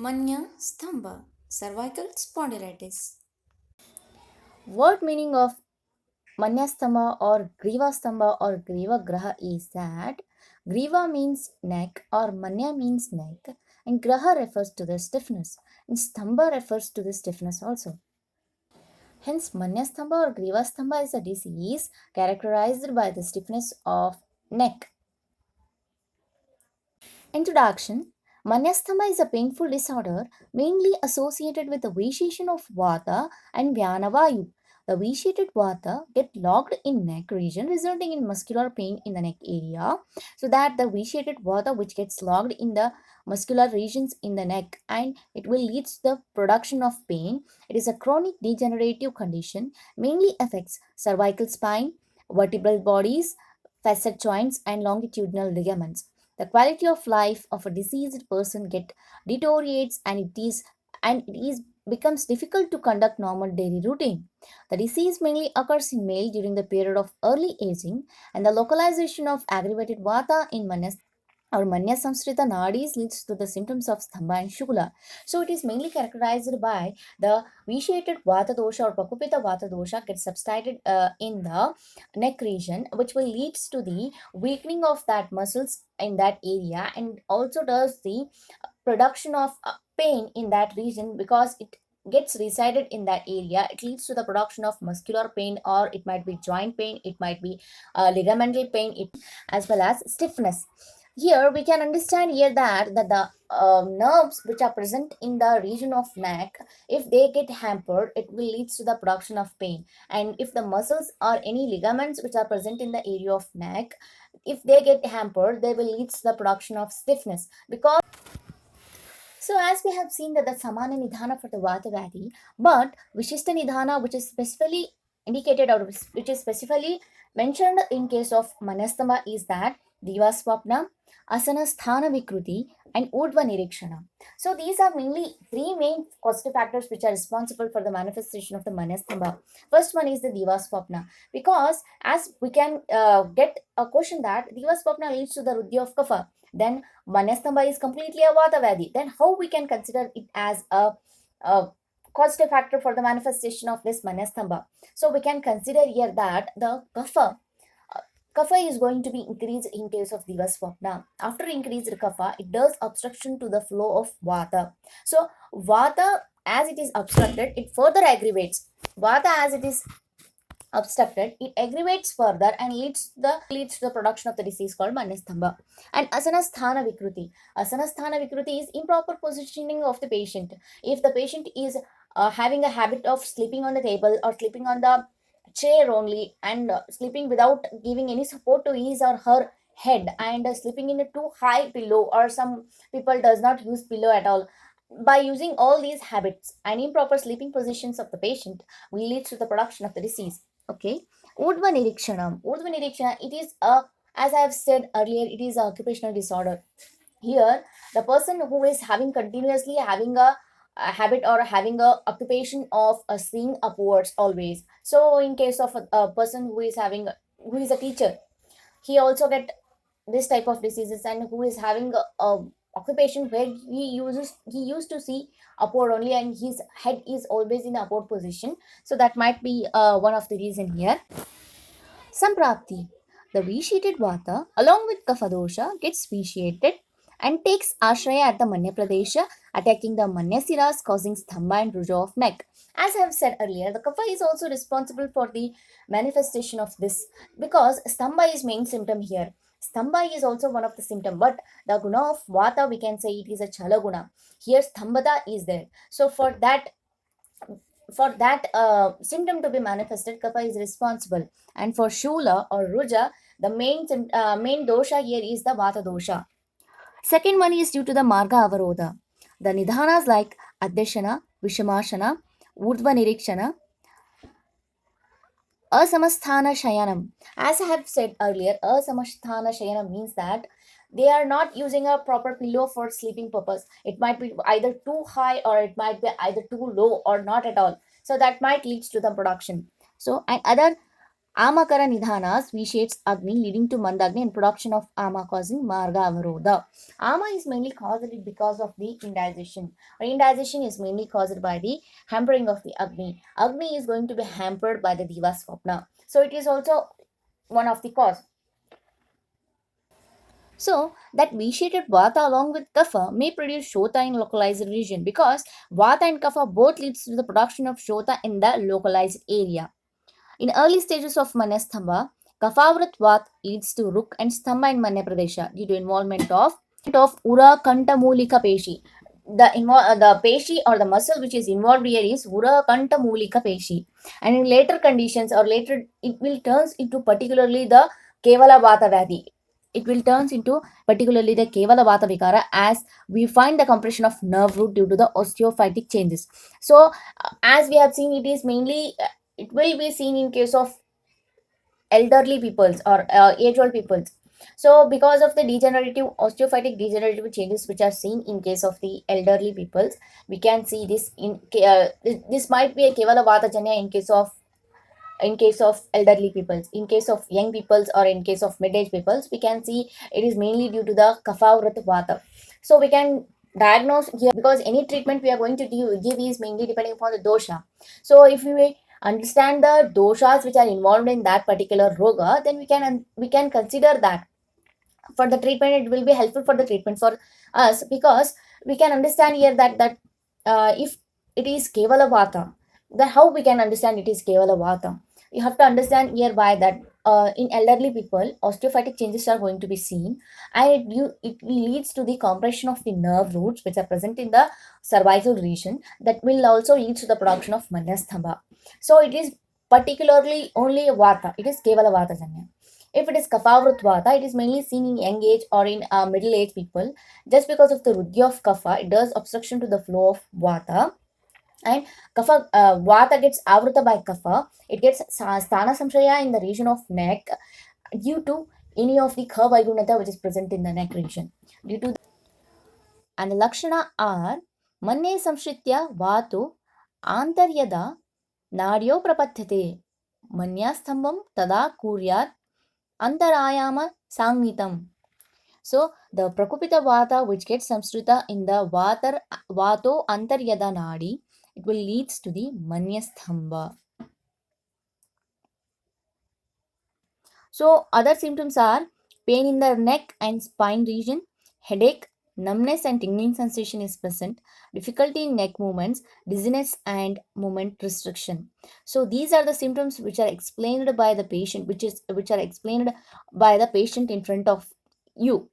Manyastamba, cervical spondylitis. Word meaning of Manyastamba or Greevastamba or Greeva Graha is that Greeva means neck or Manya means neck and Graha refers to the stiffness and Stambha refers to the stiffness also. Hence, Manyastamba or Greevastamba is a disease characterized by the stiffness of neck. Introduction. Manyasthamba is a painful disorder mainly associated with the vitiation of Vata and Vyana vayu. The vitiated Vata get locked in neck region resulting in muscular pain in the neck area. So that the vitiated Vata which gets locked in the muscular regions in the neck and it will lead to the production of pain. It is a chronic degenerative condition mainly affects cervical spine, vertebral bodies, facet joints and longitudinal ligaments. The quality of life of a diseased person get deteriorates and it is becomes difficult to conduct normal daily routine. The disease mainly occurs in male during the period of early aging, and the localization of aggravated vata in or Manya Samshrita Nadis leads to the symptoms of Sthambha and Shoola. So it is mainly characterized by the vitiated Vata Dosha or Prakupita Vata Dosha gets subsided in the neck region, which will leads to the weakening of that muscles in that area and also does the production of pain in that region because it gets resided in that area. It leads to the production of muscular pain or it might be joint pain, it might be ligamental pain, as well as stiffness. Here we can understand here that the nerves which are present in the region of neck, if they get hampered, it will lead to the production of pain. And if the muscles or any ligaments which are present in the area of neck, if they get hampered, they will lead to the production of stiffness. Because so as we have seen that the Samana Nidana for the Vata Vyadi, but Vishishta Nidana, which is specifically indicated or which is specifically mentioned in case of Manyastamba, is that Divaswapnam, Asanasthana Vikruthi, and Urdwa Nireekshana. So these are mainly three main causative factors which are responsible for the manifestation of the Manyastamba. First one is the Divaswapna, because as we can get a question that Divaswapna leads to the Ruddhi of Kapha, then Manyastamba is completely a Vata Vyadi. Then how we can consider it as a causative factor for the manifestation of this Manyastamba? So we can consider here that the kapha is going to be increased in case of Divaswapna. After increased kapha, it does obstruction to the flow of Vata. So Vata, as it is obstructed, it further aggravates. Vata, as it is obstructed, it aggravates further and leads to the production of the disease called Manyastamba. And Asanasthana Vikruthi. Asanasthana Vikruthi is improper positioning of the patient. If the patient is having a habit of sleeping on the table or sleeping on the chair only and sleeping without giving any support to his or her head and sleeping in a too high pillow, or some people does not use pillow at all, by using all these habits and improper sleeping positions of the patient will lead to the production of the disease. Okay. Urdwa Nireekshana. Urdwa Nireekshana, it is a, as I have said earlier, it is an occupational disorder. Here, the person who is having continuously having a habit or having a occupation of seeing upwards always. So, in case of a person who is having, who is a teacher, he also get this type of diseases, and who is having a occupation where he used to see upward only and his head is always in upward position. So that might be one of the reason here. Samprapti. The vitiated vata along with Kapha Dosha gets vitiated and takes ashraya at the Manya Pradesha, attacking the Manya Siras, causing Sthambha and Ruja of neck. As I have said earlier, the Kapha is also responsible for the manifestation of this, because Stambha is main symptom here. Stambha is also one of the symptom, but the guna of Vata, we can say it is a Chala guna. Here Stambhata is there. So for that symptom to be manifested, kapha is responsible. And for Shula or Ruja, the main dosha here is the Vata dosha. Second one is due to the Marga Avarodha. The Nidhanas like Adhyashana, Vishamashana, Urdhva Nireekshana, Asamasthana Shayanam. As I have said earlier, Asamasthana Shayanam means that they are not using a proper pillow for sleeping purpose. It might be either too high or it might be either too low or not at all. So that might lead to the production. So and other Amakara Nidhanas vitiates Agni, leading to Mandagni and production of Ama, causing Marga Avarodha. Ama is mainly caused because of the indigestion. Indigestion is mainly caused by the hampering of the Agni. Agni is going to be hampered by the Divaswapna. So it is also one of the cause. So that vitiated Vata along with Kapha may produce Shota in localized region because Vata and Kapha both leads to the production of Shota in the localized area. In early stages of Manyasthamba, Kaphavrat Vat leads to Ruk and Stambha in Manya Pradesha due to involvement of Ura Kanta Mulika Peshi. The peshi or the muscle which is involved here is Ura Kanta Mulika Peshi. And in later conditions or later it will turns into particularly the Kevala Vata Vyadhi. It will turns into particularly the Kevala Vata Vikara as we find the compression of nerve root due to the osteophytic changes. So as we have seen, it is mainly it will be seen in case of elderly peoples or age old peoples. So because of the degenerative osteophytic degenerative changes which are seen in case of the elderly peoples, we can see this this might be a kevala vata janya in case of elderly peoples. In case of young peoples or in case of mid-age peoples, we can see it is mainly due to the kapha vata. So we can diagnose here because any treatment we are going to give is mainly depending upon the dosha. So if we understand the doshas which are involved in that particular roga, then we can consider that for the treatment it will be helpful for the treatment for us because we can understand here that if it is kevala vata, then how we can understand it is kevala vata. You have to understand hereby that in elderly people osteophytic changes are going to be seen, and it leads to the compression of the nerve roots which are present in the cervical region that will also lead to the production of manyasthamba. So it is particularly only vata, it is kevala vata janya. If it is kapha vata, it is mainly seen in young age or in middle age people. Just because of the rudya of kapha, it does obstruction to the flow of vata. And kapha vata gets avruta by kapha. It gets sthana samshaya in the region of neck due to any of the kha which is present in the neck region. Due to and the lakshana are manne samshritya vatu antaryada nadyo prapatyate manyastambam tada kuryat antarayama sangnitam. So the Prakupita Vata which gets samshrita in the Vato Antaryada Nadi, it will leads to the Manyastamba. So other symptoms are pain in the neck and spine region, headache, numbness and tingling sensation is present, difficulty in neck movements, dizziness and movement restriction. So these are the symptoms which are explained by the patient, which are explained by the patient in front of you.